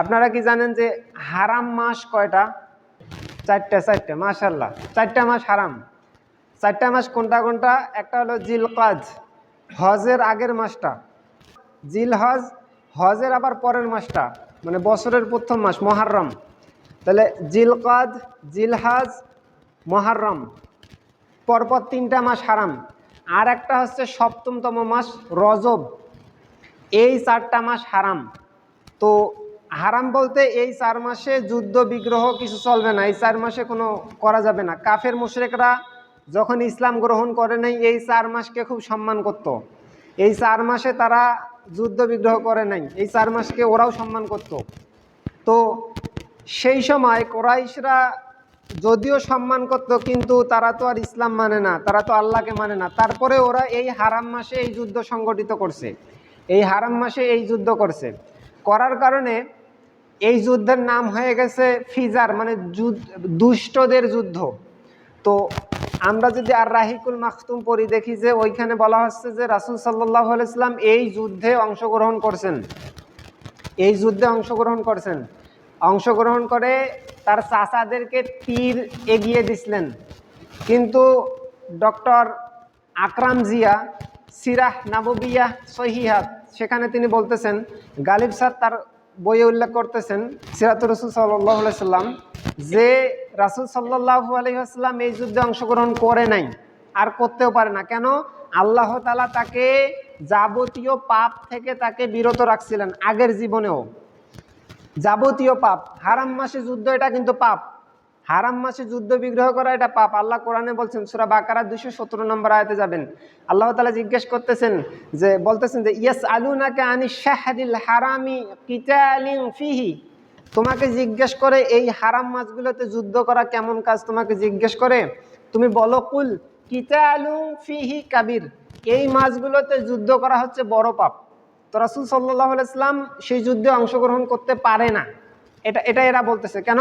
আপনারা কি জানেন যে হারাম মাস কয়টা? চারটা। মাশাআল্লাহ, 4টা মাস হারাম। 4টা মাস কোনটা কোনটা? একটা হলো জিলকাজ, হজের আগের মাসটা, জিলহজ, হজের আবার পরের মাসটা, মানে বছরের প্রথম মাস মুহররম। তাহলে জিলকাদ, জিলহজ, মুহররম, পরপর 3টা মাস হারাম। আর একটা হচ্ছে 7তম মাস রজব। এই 4টা মাস হারাম। তো হারাম বলতে এই 4 মাসে যুদ্ধ বিগ্রহ কিছু চলবে না, এই 4 মাসে কোনো করা যাবে না। কাফের মুশরিকরা যখন ইসলাম গ্রহণ করে নাই এই 4 মাসকে খুব সম্মান করত। এই 4 মাসে তারা যুদ্ধ বিগ্রহ করে নাই, এই 4 মাসকে ওরাও সম্মান করত। তো সেই সময় কোরাইশরা যদিও সম্মান করত, কিন্তু তারা তো আর ইসলাম মানে না, তারা তো আল্লাহকে মানে না। তারপরে ওরা এই হারাম মাসে এই যুদ্ধ সংগঠিত করছে, এই হারাম মাসে এই যুদ্ধ করছে। করার কারণে এই যুদ্ধের নাম হয়ে গেছে ফিজার, মানে দুষ্টদের যুদ্ধ। তো আমরা যদি আর রাহিকুল মাখতুম পড়ি দেখি যে ওইখানে বলা হচ্ছে যে রাসূল সাল্লাল্লাহু আলাইহি ওয়াসাল্লাম এই যুদ্ধে অংশগ্রহণ করছেন, এই যুদ্ধে অংশগ্রহণ করে তার চাচাদেরকে তীর এগিয়ে দিছিলেন। কিন্তু ডক্টর আকরাম জিয়া সিরাহ নাববিয়া সহিহাত, সেখানে তিনি বলতেছেন, গালিব স্যার তার বইয়ে উল্লেখ করতেছেন সিরাতুর রাসূল সাল্লাল্লাহু আলাইহি ওয়াসাল্লাম, যে রাসূল সাল্লাল্লাহু আলাইহি ওয়াসাল্লাম এই যুদ্ধে অংশগ্রহণ করে নাই আর করতেও পারে না। কেন? আল্লাহ তাআলা তাকে যাবতীয় পাপ থেকে তাকে বিরত রাখছিলেন আগের জীবনেও। যাবতীয় পাপ, হারাম মাসে যুদ্ধ, এটা কিন্তু পাপ। হারাম মাসে যুদ্ধ বিগ্রহ করা এটা পাপ। আল্লাহ কোরআনে বলছেন, সূরা বাকারা 217 নম্বর আয়াতে যাবেন, আল্লাহ তাআলা জিজ্ঞেস করতেছেন যে, বলতেছেন যে ইয়াসআলুনাকা আনিশ শাহরিল হারামি কিতালিন ফিহি, তোমাকে জিজ্ঞেস করে এই হারাম মাসগুলোতে যুদ্ধ করা কেমন কাজ, তোমাকে জিজ্ঞেস করে, তুমি বলো কুল কিতালুন ফিহি কাবির, এই মাসগুলোতে যুদ্ধ করা হচ্ছে বড় পাপ। তো রাসূল সাল্লাল্লাহু আলাইহি ওয়াসাল্লাম সেই যুদ্ধে অংশগ্রহণ করতে পারে না, এটা এরা বলতেছে। কেন?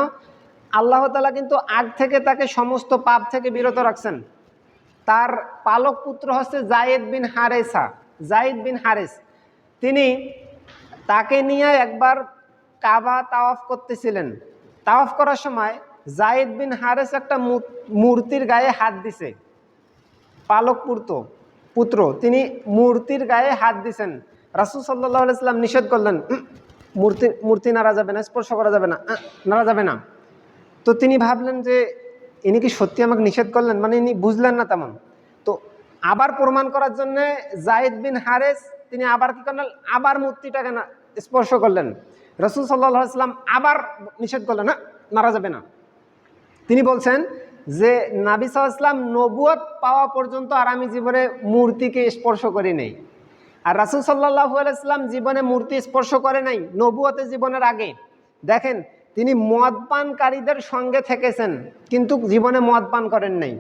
আল্লাহ তাআলা কিন্তু আগ থেকে তাকে সমস্ত পাপ থেকে বিরত রাখছেন। তার পালক পুত্র হচ্ছে যায়েদ বিন হারেস। তিনি তাকে নিয়ে একবার কাবা তাওয়াফ করতেছিলেন। তাওয়াফ করার সময় যায়েদ বিন হারেস একটা মূর্তির গায়ে হাত দিছে। পালক পুত্র তিনি মূর্তির গায়ে হাত দিছেন। রাসূল সাল্লাল্লাহু আলাইহি ওয়াসাল্লাম নিষেধ করলেন, মূর্তি নাড়া যাবে না, স্পর্শ করা যাবে না, নাড়া যাবে না। তো তিনি ভাবলেন যে ইনি কি সত্যি আমাকে নিষেধ করলেন, মানে ইনি বুঝলেন না তেমন। তো আবার প্রমাণ করার জন্য যায়েদ বিন হারেস তিনি আবার কি করলেন, আবার মূর্তিটাকে স্পর্শ করলেন। রাসূল সাল্লাল্লাহু আলাইহি ওয়াসাল্লাম আবার নিষেধ করলেন, না নাড়া যাবে না। তিনি বলছেন যে নবী সাল্লাল্লাহু আলাইহি ওয়াসাল্লাম নবুয়ত পাওয়া পর্যন্ত আর আমি জীবনে মূর্তিকে স্পর্শ করি নাই। আর রাসূল সাল্লাল্লাহু আলাইহি ওয়াসাল্লাম জীবনে মূর্তি স্পর্শ করে নাই নবুয়তের জীবনের আগে। দেখেন, তিনি মদ পানকারীদের সঙ্গে থেকেছেন কিন্তু জীবনে মদ পান করেন নাই।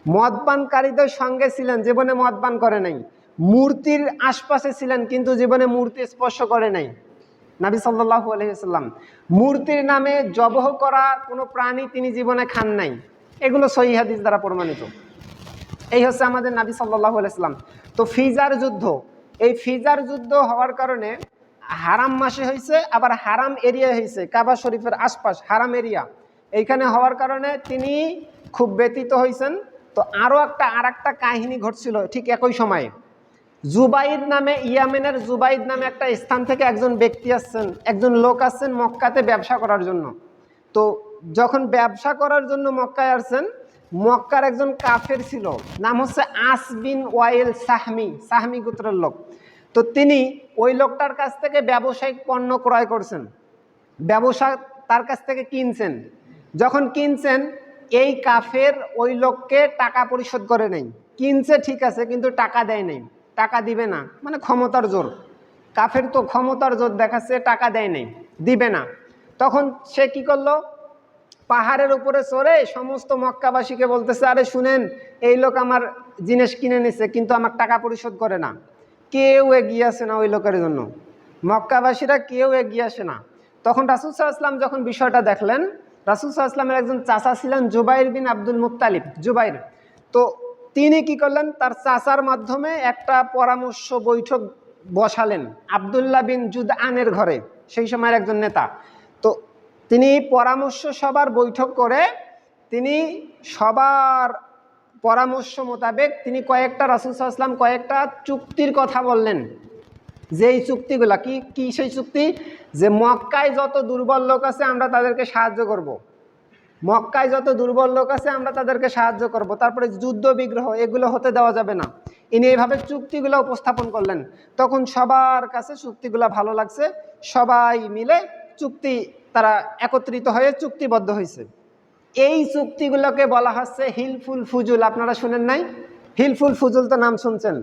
মদ পানকারীদের সঙ্গে ছিলেন, জীবনে মদ পান করে নাই। মূর্তির আশপাশে ছিলেন কিন্তু জীবনে মূর্তি স্পর্শ করে নাই নবী সাল্লাল্লাহু আলাইহি ওয়াসাল্লাম। মূর্তির নামে জবহ করা কোনো প্রাণী তিনি জীবনে খান নাই। এগুলো সহিহ হাদিস দ্বারা প্রমাণিত। এই হচ্ছে আমাদের নবী সাল্লাল্লাহু আলাইহি ওয়াসাল্লাম। তো ফিজার যুদ্ধ, এই ফিজার যুদ্ধ হওয়ার কারণে হারাম মাসে হয়েছে, আবার হারাম এরিয়া হয়েছে, কাবা শরীফের আশপাশ হারাম এরিয়া। এইখানে হওয়ার কারণে তিনি খুব ব্যথিত হয়েছেন। তো আর একটা কাহিনী ঘটছিল ঠিক একই সময়ে। জুবাইদ নামে, ইয়ামেনের জুবাইদ নামে একটা স্থান থেকে একজন ব্যক্তি আসছেন, একজন লোক আসছেন মক্কাতে ব্যবসা করার জন্য। তো যখন ব্যবসা করার জন্য মক্কায় আসছেন, মক্কার একজন কাফের ছিল, নাম হচ্ছে আস বিন ওয়াইল সাহমি গোত্রের লোক। তো তিনি ওই লোকটার কাছ থেকে ব্যবসায়িক পণ্য ক্রয় করছেন, ব্যবসা তার কাছ থেকে কিনছেন। যখন কিনছেন, এই কাফের ওই লোককে টাকা পরিশোধ করে নাই। কিনছে ঠিক আছে, কিন্তু টাকা দেয় নাই, টাকা দিবে না, মানে ক্ষমতার জোর। কাফের তো ক্ষমতার জোর দেখাচ্ছে, টাকা দেয় নাই, দিবে না। তখন সে কি করলো, পাহাড়ের উপরে চড়ে সমস্ত মক্কাবাসীকে বলতেছে, আরে শুনেন, এই লোক আমার জিনিস কিনে নিছে কিন্তু আমার টাকা পরিশোধ করে না। কেউ এগিয়ে আসে না ওই লোকের জন্য, মক্কাবাসীরা কেউ এগিয়ে আসে না। তখন রাসূল সাল্লাল্লাহু আলাইহি ওয়াসাল্লাম যখন বিষয়টা দেখলেন, রাসূল সাল্লাল্লাহু আলাইহি ওয়াসাল্লামের একজন চাচা ছিলেন জুবাইর বিন আব্দুল মুত্তালিব, জুবাইর। তো তিনি কি করলেন, তার চাচার মাধ্যমে একটা পরামর্শ বৈঠক বসালেন আব্দুল্লাহ বিন জুদআনের ঘরে। সেই সময়ের একজন নেতা। তো তিনি পরামর্শ সভার বৈঠক করে তিনি সবার পরামর্শ মোতাবেক তিনি কয়েকটা, রাসূল সাল্লাল্লাহু আলাইহি ওয়াসাল্লাম কয়েকটা চুক্তির কথা বললেন। যেই চুক্তিগুলা কি সেই চুক্তি, যে মক্কায় যত দুর্বল লোক আছে আমরা তাদেরকে সাহায্য করব। মক্কায় যত দুর্বল লোক আছে আমরা তাদেরকে সাহায্য করব। তারপরে যুদ্ধ বিগ্রহ এগুলো হতে দেওয়া যাবে না। ইনি এইভাবে চুক্তিগুলো উপস্থাপন করলেন। তখন সবার কাছে চুক্তিগুলো ভালো লাগছে, সবাই মিলে তারা একত্রিত হয়ে চুক্তিবদ্ধ হয়েছে। এই চুক্তিগুলোকে বলা হচ্ছে হিলফুল ফুজুল। আপনারা শুনেন নাই? হিলফুল ফুজুল তো নাম শুনছেন?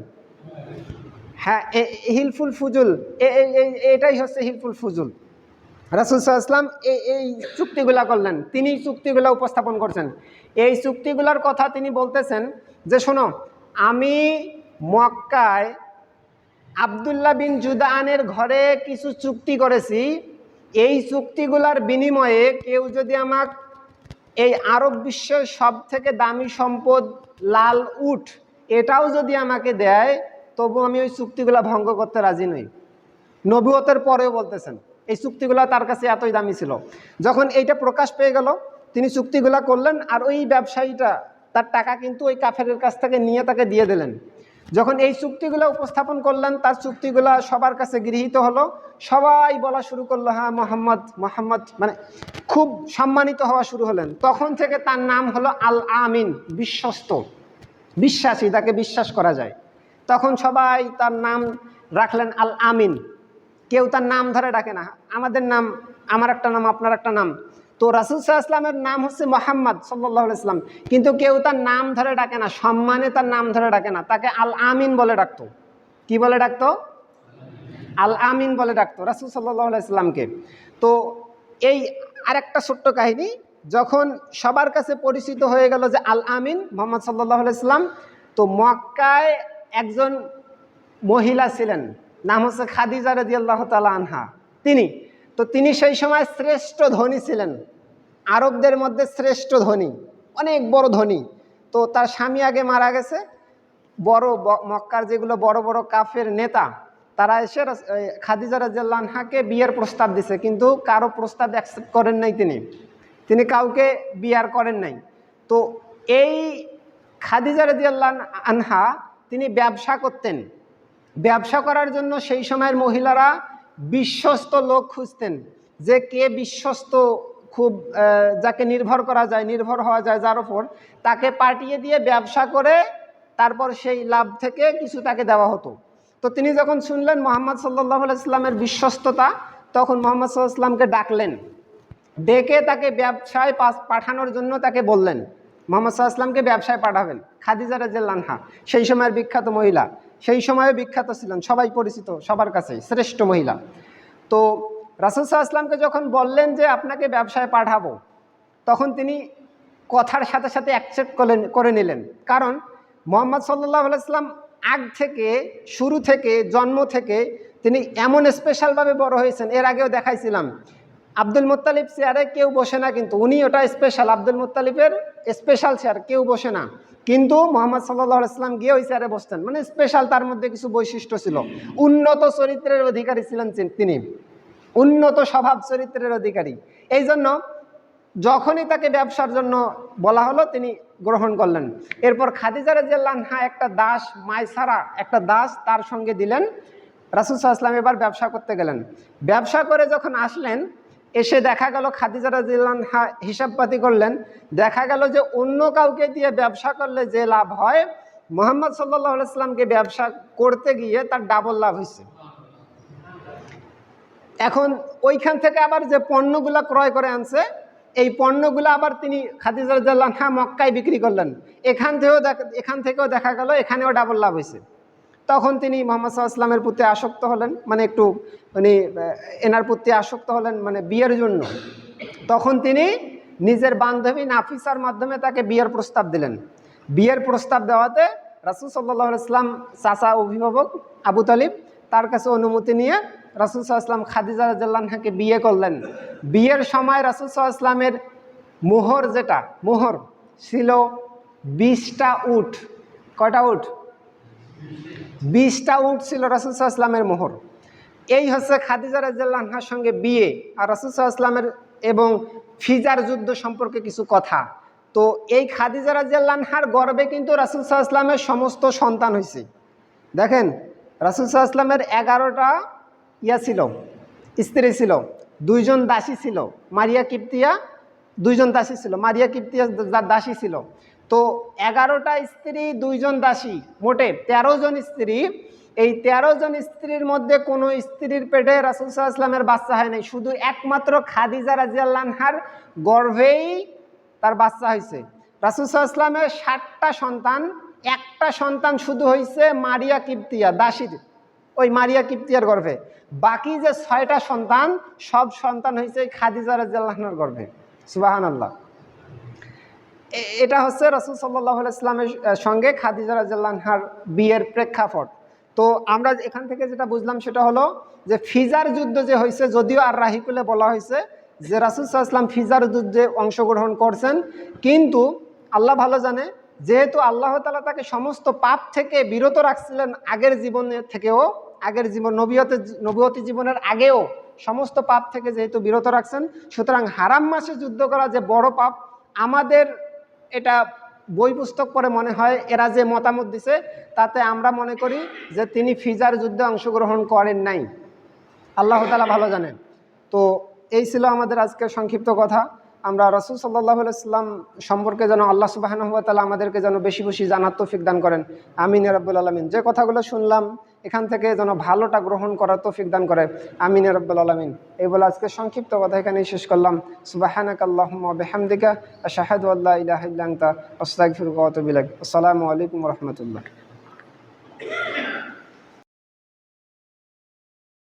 হ্যাঁ, হিলফুল ফুজুল, এটাই হচ্ছে হিলফুল ফুজুল। রাসূল সাল্লাল্লাহু আলাইহি ওয়াসাল্লাম এই চুক্তিগুলা করলেন, তিনি চুক্তিগুলা উপস্থাপন করছেন। এই চুক্তিগুলার কথা তিনি বলতেছেন যে শোনো, আমি মক্কায় আব্দুল্লাহ বিন জুদানের ঘরে কিছু চুক্তি করেছি। এই চুক্তিগুলার বিনিময়ে কেউ যদি আমাকে এই আরব বিশ্বের সব থেকে দামি সম্পদ লাল উট এটাও যদি আমাকে দেয়, তবু আমি ওই চুক্তিগুলা ভঙ্গ করতে রাজি নই। নবুয়তের পরেও বলতেছেন এই চুক্তিগুলা তার কাছে এতই দামি ছিল। যখন এইটা প্রকাশ পেয়ে গেল, তিনি চুক্তিগুলা করলেন, আর ওই ব্যবসায়ীটা তার টাকা কিন্তু ওই কাফেরের কাছ থেকে নিয়ে তাকে দিয়ে দিলেন। যখন এই চুক্তিগুলো উপস্থাপন করলেন, তার চুক্তিগুলা সবার কাছে গৃহীত হলো। সবাই বলা শুরু করলো, হ্যাঁ মোহাম্মদ মোহাম্মদ, মানে খুব সম্মানিত হওয়া শুরু হলেন। তখন থেকে তার নাম হলো আল আমিন, বিশ্বস্ত, বিশ্বাসী, তাকে বিশ্বাস করা যায়। তখন সবাই তার নাম রাখলেন আল আমিন। কেউ তার নাম ধরে ডাকে না, আমাদের নাম, আমার একটা নাম, আপনার একটা নাম। তো রাসূল সাল্লাল্লাহু আলাইহি ওয়াসাল্লামের নাম হচ্ছে মুহাম্মদ সাল্লাল্লাহু আলাইহি ওয়াসাল্লাম, কিন্তু কেউ তার নাম ধরে ডাকে না, সম্মানে তার নাম ধরে ডাকে না, তাকে আল আমিন বলে ডাকতো। কি বলে ডাকতো? আল আমিন বলে ডাকতো রাসূল সাল্লাল্লাহু আলাইহি ওয়াসাল্লামকে। তো এই আরেকটা ছোট্ট কাহিনী, যখন সবার কাছে পরিচিত হয়ে গেল যে আল আমিন মুহাম্মদ সাল্লাল্লাহু আলাইহি ওয়াসাল্লাম, তো মক্কায় একজন মহিলা ছিলেন, নাম হচ্ছে খাদিজা রাদিয়াল্লাহু তাআলা আনহা। তিনি সেই সময় শ্রেষ্ঠ ধনী ছিলেন, আরবদের মধ্যে শ্রেষ্ঠ ধনী, অনেক বড় ধনী। তো তার স্বামী আগে মারা গেছে। মক্কার যেগুলো বড় বড় কাফের নেতা, তারা এসে খাদিজা রাদিয়াল্লাহু আনহাকে বিয়ের প্রস্তাব দিছে, কিন্তু কারো প্রস্তাব অ্যাকসেপ্ট করেন নাই। তিনি কাউকে বিয়ার করেন নাই। তো এই খাদিজা রাদিয়াল্লাহু আনহা তিনি ব্যবসা করতেন। ব্যবসা করার জন্য সেই সময়ের মহিলারা বিশ্বস্ত লোক খুঁজতেন, যে কে বিশ্বস্ত, খুব যাকে নির্ভর করা যায়, নির্ভর হওয়া যায় যার ওপর, তাকে পাঠিয়ে দিয়ে ব্যবসা করে তারপর সেই লাভ থেকে কিছু তাকে দেওয়া হতো। তো তিনি যখন শুনলেন মুহাম্মদ সাল্লাল্লাহু আলাইহি ওয়াসাল্লামের বিশ্বস্ততা, তখন মুহাম্মদ সাল্লাল্লাহু আলাইহি ওয়াসাল্লামকে ডাকলেন, ডেকে তাকে ব্যবসায় পাঠানোর জন্য তাকে বললেন মুহাম্মদ সাল্লাল্লাহু আলাইহি ওয়াসাল্লামকে ব্যবসায় পাঠাবেন। খাদিজা রাদিয়াল্লাহু আনহা সেই সময়ের বিখ্যাত মহিলা, সেই সময়ে বিখ্যাত ছিলেন, সবাই পরিচিত, সবার কাছে শ্রেষ্ঠ মহিলা। তো রাসূল সাল্লাল্লাহু আলাইহি ওয়াসাল্লামকে যখন বললেন যে আপনাকে ব্যবসায় পাঠাবো, তখন তিনি কথার সাথে সাথে অ্যাকসেপ্ট করে নিলেন। কারণ মুহাম্মদ সাল্লাল্লাহু আলাইহি ওয়াসাল্লাম আগ থেকে, শুরু থেকে, জন্ম থেকে তিনি এমন স্পেশালভাবে বড় হয়েছেন। এর আগেও দেখাইছিলাম, আব্দুল মুত্তালিব চেয়ারে কেউ বসে না, কিন্তু উনি ওটা স্পেশাল, আব্দুল মুত্তালিবের স্পেশাল চেয়ার, কেউ বসে না, কিন্তু মুহাম্মদ সাল্লাল্লাহু আলাইহি ওয়াসাল্লাম গিয়ে ওই চেয়ারে বসতেন। মানে স্পেশাল, তার মধ্যে কিছু বৈশিষ্ট্য ছিল। উন্নত চরিত্রের অধিকারী ছিলেন তিনি, উন্নত স্বভাব চরিত্রের অধিকারী। এই জন্য যখনই তাকে ব্যবসার জন্য বলা হলো, তিনি গ্রহণ করলেন। এরপর খাদিজা রাদিয়াল্লাহু আনহা একটা দাস, মায়সারা একটা দাস তার সঙ্গে দিলেন। রাসূল সাল্লাল্লাহু আলাইহি ওয়াসাল্লাম এবার ব্যবসা করতে গেলেন। ব্যবসা করে যখন আসলেন, এসে দেখা গেল খাদিজা রাদিয়াল্লাহু আনহা হিসাবপাতি করলেন, দেখা গেল যে অন্য কাউকে দিয়ে ব্যবসা করলে যে লাভ হয়, মুহাম্মদ সাল্লাল্লাহু আলাইহি ওয়াসাল্লামকে ব্যবসা করতে গিয়ে তার ডাবল লাভ হয়েছে। এখন ওইখান থেকে আবার যে পণ্যগুলা ক্রয় করে আনছে, এই পণ্যগুলো আবার তিনি খাদিজা রাদিয়াল্লাহু আনহা মক্কায় বিক্রি করলেন। এখান থেকেও দেখা গেল এখানেও ডাবল লাভ হয়েছে। তখন তিনি মুহাম্মদ সাল্লাল্লাহু আলাইহি ওয়াসাল্লামের প্রতি আসক্ত হলেন, মানে একটু এনার প্রতি আসক্ত হলেন, মানে বিয়ের জন্য। তখন তিনি নিজের বান্ধবী নাফিসার মাধ্যমে তাকে বিয়ের প্রস্তাব দিলেন। বিয়ের প্রস্তাব দেওয়াতে রাসূল সাল্লাল্লাহু আলাইহি ওয়াসাল্লাম চাচা অভিভাবক আবু তালিব, তার কাছে অনুমতি নিয়ে রাসূল সাল্লাল্লাহু আলাইহি ওয়াসাল্লাম খাদিজা রাদিয়াল্লাহু আনহাকে বিয়ে করলেন। বিয়ের সময় রাসূল সাল্লাল্লাহু আলাইহি ওয়াসাল্লামের মোহর ছিল 20টা উট। কয়টা উট? 20টা উট ছিল রাসূল সাল্লাল্লাহু আলাইহি ওয়াসাল্লামের মোহর। এই হচ্ছে খাদিজা রাদিয়াল্লাহু আনহার সঙ্গে বিয়ে আর রাসূল সাল্লাল্লাহু আলাইহি ওয়াসাল্লামের এবং ফিজার যুদ্ধ সম্পর্কে কিছু কথা। তো এই খাদিজা রাদিয়াল্লাহু আনহার গর্ভে কিন্তু রাসূল সাল্লাল্লাহু আলাইহি ওয়াসাল্লামের সমস্ত সন্তান হয়েছে। দেখেন রাসূল সাল্লাল্লাহু আলাইহি ওয়াসাল্লামের 11টা ছিল, স্ত্রী ছিল, 2 জন দাসী ছিল, মারিয়া কিপ্তিয়া 2 জন দাসী ছিল, মারিয়া কিপ্তিয়া দাসী ছিল। তো 11টা স্ত্রী 2 জন দাসী, মোটে 13 জন স্ত্রী। এই 13 জন স্ত্রীর মধ্যে কোনো স্ত্রীর পেটে রাসূল সাল্লাল্লাহু আলাইহি ওয়াসাল্লামের বাচ্চা হয় নাই, শুধু একমাত্র খাদিজা রাদিয়াল্লাহু আনহার গর্ভেই তার বাচ্চা হয়েছে। রাসূল সাল্লাল্লাহু আলাইহি ওয়াসাল্লামের 7টা সন্তান, একটা সন্তান শুধু হয়েছে মারিয়া কিপ্তিয়া দাসীর, ওই মারিয়া কিপ্তিয়ার গর্ভে। বাকি যে 6টা সন্তান, সব সন্তান হয়েছে খাদিজা রাদিয়াল্লাহু আনহার গর্ভে। সুবহানাল্লাহ। এটা হচ্ছে রাসূল সাল্লাল্লাহু আলাইহি ওয়াসাল্লামের সঙ্গে খাদিজা রাদিয়াল্লাহু আনহার বিয়ের প্রেক্ষাপট। তো আমরা এখান থেকে যেটা বুঝলাম সেটা হলো যে ফিজার যুদ্ধ যে হয়েছে, যদিও আর রাহিকুলে বলা হয়েছে যে রাসূল সাল্লাল্লাহু আলাইহি ওয়াসাল্লাম ফিজার যুদ্ধে অংশগ্রহণ করছেন, কিন্তু আল্লাহ ভালো জানে, যেহেতু আল্লাহ তাআলা তাকে সমস্ত পাপ থেকে বিরত রাখছিলেন আগের জীবনের থেকেও, আগের জীবন নবুয়তি জীবনের আগেও সমস্ত পাপ থেকে যেহেতু বিরত রাখছেন, সুতরাং হারাম মাসে যুদ্ধ করা যে বড় পাপ, আমাদের এটা বই পুস্তক পড়ে মনে হয় এরা যে মতামত দিছে তাতে আমরা মনে করি যে তিনি ফিজার যুদ্ধে অংশগ্রহণ করেন নাই। আল্লাহ তাআলা ভালো জানেন। তো এই ছিল আমাদের আজকের সংক্ষিপ্ত কথা। আমরা রাসূল সাল্লাল্লাহু আলাইহি ওয়াসাল্লাম সম্পর্কে যেন আল্লাহ সুবহানাহু ওয়া তাআলা আমাদেরকে যেন বেশি বেশি জানার তৌফিক দান করেন। আমিন ইয়া রাব্বুল আলামিন। যে কথাগুলো শুনলাম এখান থেকে যেন ভালোটা গ্রহণ করার তৌফিক দান করে। আমিন ইয়া রাব্বুল আলামিন। এই বলে আজকের সংক্ষিপ্ত কথা এখানেই শেষ করলাম। সুবহানাকাল্লাহুম্মা ওয়া বিহামদিকা আশহাদু আল্লা ইলাহা ইল্লা আনতা আস্তাগফিরুকা ওয়া আতুবু ইলাইক। আসসালামু আলাইকুম ওয়া রাহমাতুল্লাহ।